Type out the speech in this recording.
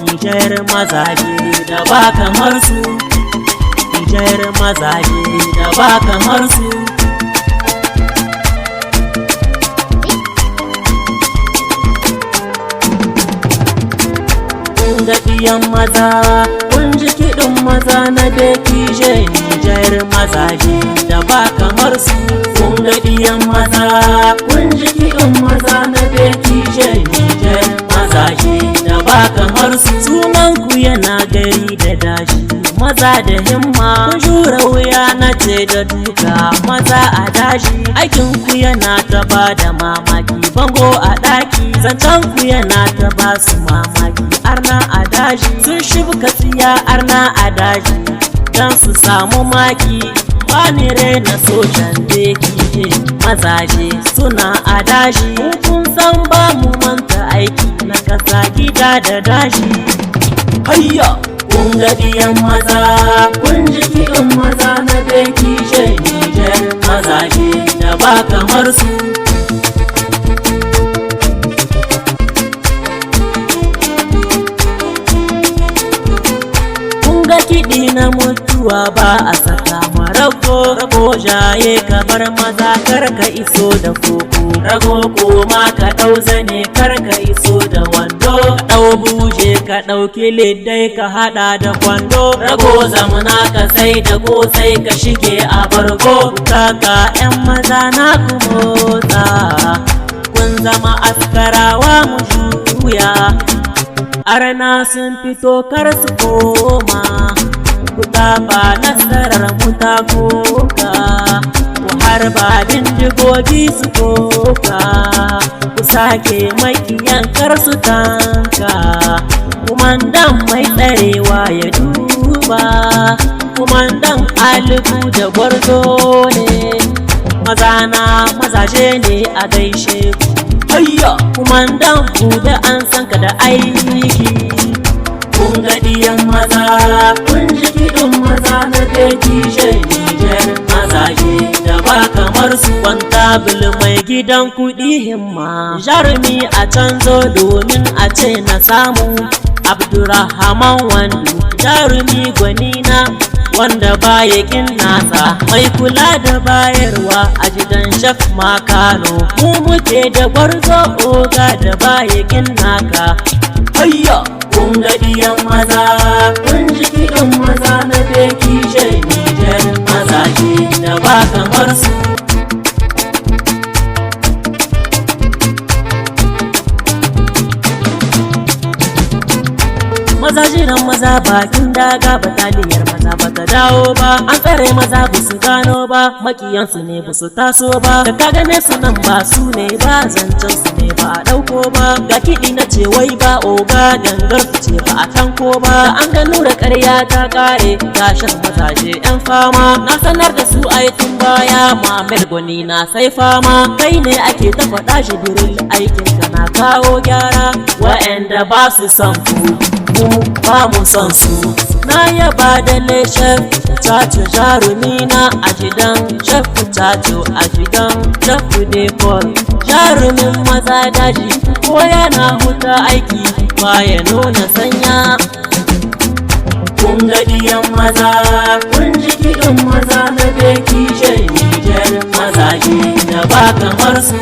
Nijar mazaje da ba kamar su, Nijar mazaje da ba kamar su. Kun ga ɗiyan maza, kun ji kiɗin maza na Bekije. Nijar mazaje da ba kamar su. Kun ga ɗiyan maza, kun ji kiɗin maza na Bekije. Nijar mazaje da ba kamar su. Sunan ku yana gari da dashi, maza da himma. Kun jura wuya na ce da duka, maza a dashi. Aikin ku yana ta ba da mamaki, bango a ɗaki. Zancen ku yana ta ba su mamaki, arna a daji. Sun shibka tsiya arna a daji, don su samu maki. Bani rena sojan Bekije, mazaje suna a daji. Kun san ba mu manta aiki na ƙasa, gida da daji. Hayya! Kun ga ɗiyan maza, kun ji kiɗin maza na Bekije. Nijar mazaje da ba kamar su. Kun ga kiɗi na mutuwa ba a saka marago. Rago jaye ka bar maza kar ka iso da koko. Rago koma ka ɗau zane kar ka iso da wando. Ka ɗau buje ka ɗauki liddai ka haɗa da kwando. Rago zamana ka sai da kosai ka shige a bargo. Kaka 'yan maza na ku motsa, kun zama askarawa mu juya. Arna sun fito kar su koma, ku tafa nasarar mu ta koka. Ku harba bindigogi su koka, ku sake makiyan kar su tanka. Kumandan mai tsarewa ya duba, kumandan alibu da gwarzo ne. Mazana mazaje ne a gaishe ku. Hayya! Kumandan buɗe an san ka da aiki. Kun ga ɗiyan maza, kun ji kiɗin maza na Bekije. Nijar mazaje da ba kamar su. Kwantabil mai gidan kuɗi himma, jarumi a canzo domin a ce na samu. Abdurrahman Wandu, jarumi gwanina wanda baya kin nasa, mai kula da bayarwa a gidan Shaf Makano. Mu muke da gwarzo oga da baya kin naka. Hayya! Kun ga ɗiyan maza, kun ji kiɗin maza na Bekije. Nijar mazaje da ba kamar su. Maza jiran maza bakin daga, bataliyar maza bata dawo ba. An tsare maza ba su gano ba, makiyansu ne ba su taso ba. Da ka gane su nan ba su ne ba, zancen su ne ba a ɗauko ba. Ga kiɗi na ce wai ba oga, gangar su ce ba a tanko ba. An gano da ƙarya ta ƙare, gashin mazaje 'yan fama. Na sanar da su ai tun baya, Mamel gwani na sai fama. Kai ne ake ta faɗa shi biril, aikin ka na kawo gyara. Wa'anda ba su san ku, mu ba mu son su. Na yaba da Shef Chacho jarumina a gidan Shef Chacho, a gidan Shef Depol. Jarumin maza daji ko yana huta aiki baya nuna sanya. Kun ga ɗiyan maza, kun ji kiɗin maza na Bekije. Nijar mazaje da ba kamar su.